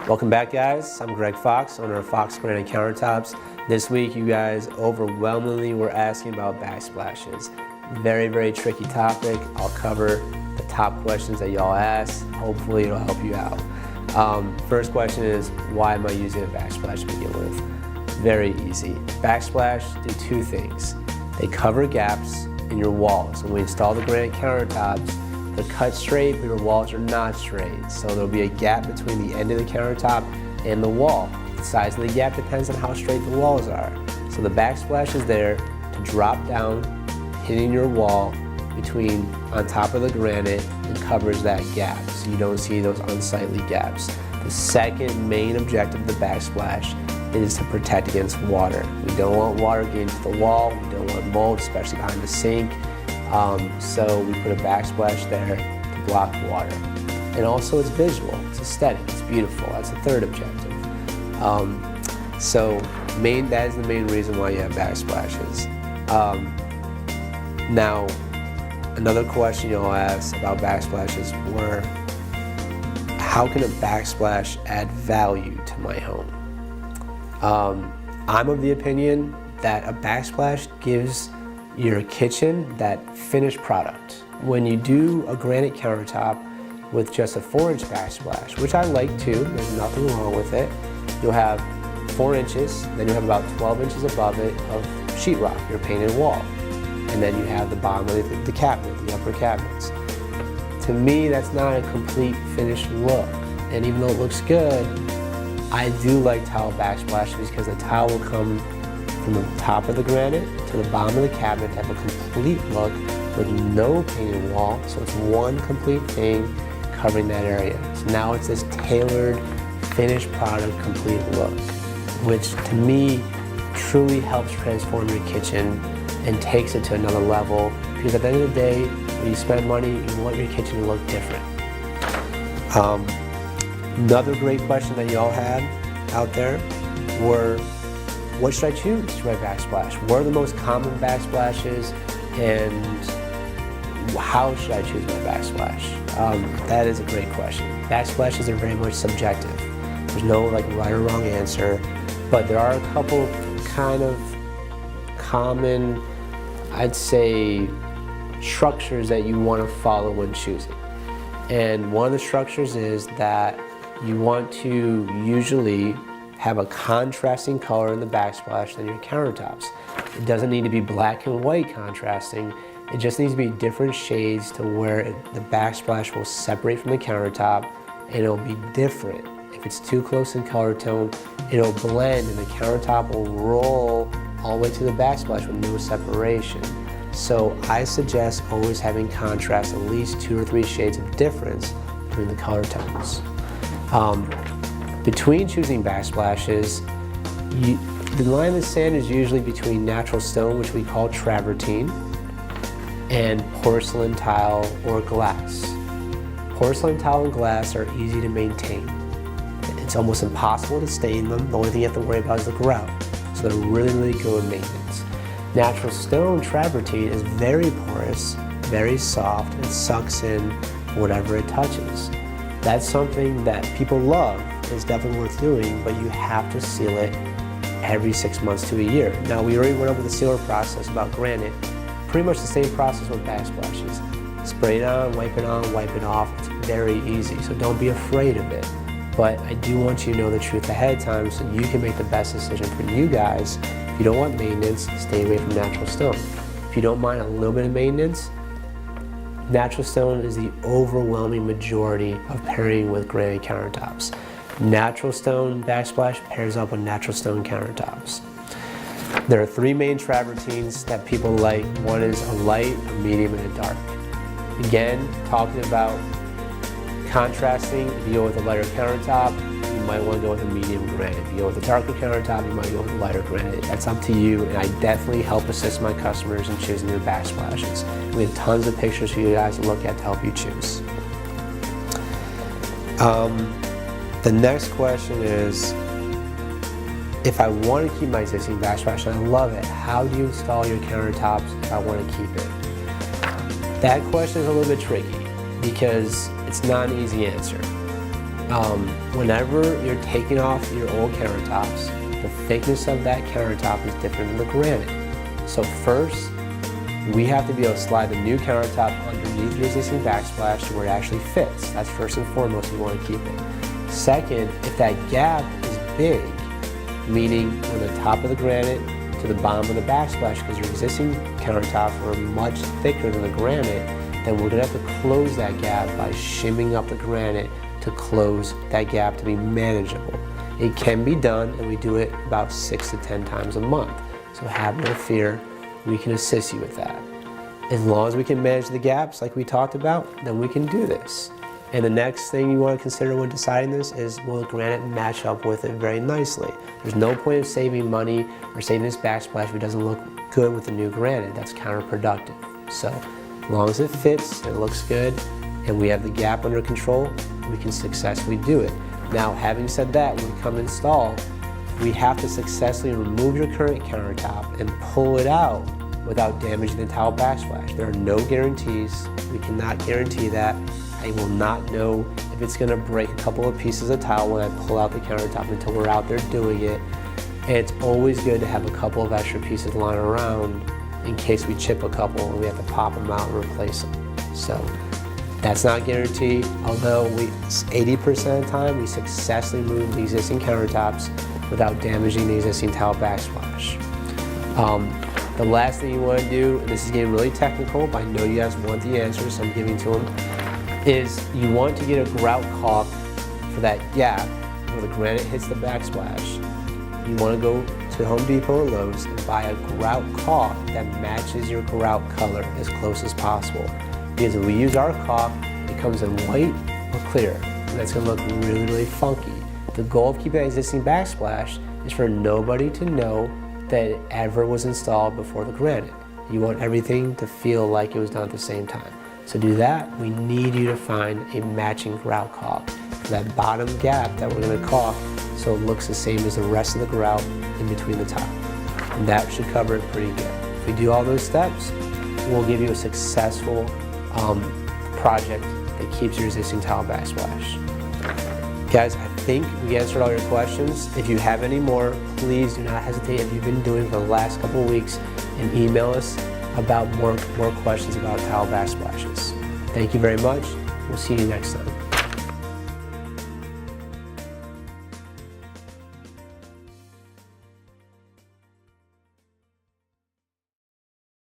Welcome back, guys. I'm Greg Fox, owner of Fox Granite Countertops. This week you guys overwhelmingly were asking about backsplashes. Very, very tricky topic. I'll cover the top questions that y'all asked. Hopefully it'll help you out. First question is, why am I using a backsplash to begin with? Very easy. Backsplash do two things. They cover gaps in your walls. When we install the granite countertops, they're cut straight, but your walls are not straight. So there'll be a gap between the end of the countertop and the wall. The size of the gap depends on how straight the walls are. So the backsplash is there to drop down, hitting your wall on top of the granite, and covers that gap so you don't see those unsightly gaps. The second main objective of the backsplash is to protect against water. We don't want water getting to the wall, we don't want mold, especially behind the sink. So we put a backsplash there to block water. And also it's visual, it's aesthetic, it's beautiful. That's the third objective. That is the main reason why you have backsplashes. Now, another question you'll ask about backsplashes were, how can a backsplash add value to my home? I'm of the opinion that a backsplash gives your kitchen that finished product. When you do a granite countertop with just a 4-inch backsplash, which I like too, there's nothing wrong with it, you'll have 4 inches, then you have about 12 inches above it of sheetrock, your painted wall. And then you have the bottom of the cabinet, the upper cabinets. To me, that's not a complete finished look. And even though it looks good, I do like tile backsplashes because the tile will come from the top of the granite to the bottom of the cabinet to have a complete look with no painted wall. So it's one complete thing covering that area. So now it's this tailored, finished product, complete look, which to me truly helps transform your kitchen and takes it to another level, because at the end of the day, when you spend money, you want your kitchen to look different. Another great question that y'all had out there were, what should I choose for my backsplash? What are the most common backsplashes, and how should I choose my backsplash? That is a great question. Backsplashes are very much subjective. There's no right or wrong answer, but there are a couple kind of common, I'd say, structures that you want to follow when choosing. And one of the structures is that you want to usually have a contrasting color in the backsplash than your countertops. It doesn't need to be black and white contrasting. It just needs to be different shades to where the backsplash will separate from the countertop, and it'll be different. If it's too close in color tone, it'll blend and the countertop will roll all the way to the backsplash with no separation. So I suggest always having contrast, at least 2 or 3 shades of difference between the color tones. Between choosing backsplashes, the line in the sand is usually between natural stone, which we call travertine, and porcelain tile or glass. Porcelain tile and glass are easy to maintain. It's almost impossible to stain them. The only thing you have to worry about is the grout. So they're really, really good maintenance. Natural stone travertine is very porous, very soft, and sucks in whatever it touches. That's something that people love. It's definitely worth doing, but you have to seal it every 6 months to a year. Now, we already went over the sealer process about granite. Pretty much the same process with backsplashes. Spray it on, wipe it off. It's very easy, so don't be afraid of it. But I do want you to know the truth ahead of time so you can make the best decision for you guys. If you don't want maintenance, stay away from natural stone. If you don't mind a little bit of maintenance, natural stone is the overwhelming majority of pairing with granite countertops. Natural stone backsplash pairs up with natural stone countertops. There are 3 main travertines that people like. One is a light, a medium, and a dark. Again, talking about contrasting, if you go with a lighter countertop, you might want to go with a medium granite. If you go with a darker countertop, you might go with a lighter granite. That's up to you, and I definitely help assist my customers in choosing their backsplashes. We have tons of pictures for you guys to look at to help you choose. The next question is, if I want to keep my existing backsplash and I love it, how do you install your countertops if I want to keep it? That question is a little bit tricky because it's not an easy answer. whenever you're taking off your old countertops, the thickness of that countertop is different than the granite. So first, we have to be able to slide the new countertop underneath your existing backsplash to where it actually fits. That's first and foremost, you want to keep it. Second, if that gap is big, meaning from the top of the granite to the bottom of the backsplash, because your existing countertops are much thicker than the granite, then we're going to have to close that gap by shimming up the granite to close that gap to be manageable. It can be done, and we do it about 6 to 10 times a month. So have no fear, we can assist you with that. As long as we can manage the gaps like we talked about, then we can do this. And the next thing you want to consider when deciding this is, will the granite match up with it very nicely? There's no point of saving money or saving this backsplash if it doesn't look good with the new granite. That's counterproductive. So as long as it fits, it looks good, and we have the gap under control, we can successfully do it. Now, having said that, when we come install, we have to successfully remove your current countertop and pull it out without damaging the tile backsplash. There are no guarantees. We cannot guarantee that. I will not know if it's gonna break a couple of pieces of tile when I pull out the countertop until we're out there doing it. And it's always good to have a couple of extra pieces lying around in case we chip a couple and we have to pop them out and replace them. So that's not guaranteed, although 80% of the time we successfully move the existing countertops without damaging the existing tile backsplash. The last thing you want to do, and this is getting really technical, but I know you guys want the answers, so I'm giving to them, is you want to get a grout caulk for that gap where the granite hits the backsplash. You want to go to Home Depot or Lowe's and buy a grout caulk that matches your grout color as close as possible. Because if we use our caulk, it comes in white or clear, and that's going to look really, really funky. The goal of keeping that existing backsplash is for nobody to know that it ever was installed before the granite. You want everything to feel like it was done at the same time. So to do that, we need you to find a matching grout caulk for that bottom gap that we're going to caulk so it looks the same as the rest of the grout in between the tile. And that should cover it pretty good. If we do all those steps, we'll give you a successful project that keeps your existing tile backsplash. Guys, I think we answered all your questions. If you have any more, please do not hesitate, if you've been doing for the last couple of weeks, and email us about more questions about tile backsplashes. Thank you very much. We'll see you next time.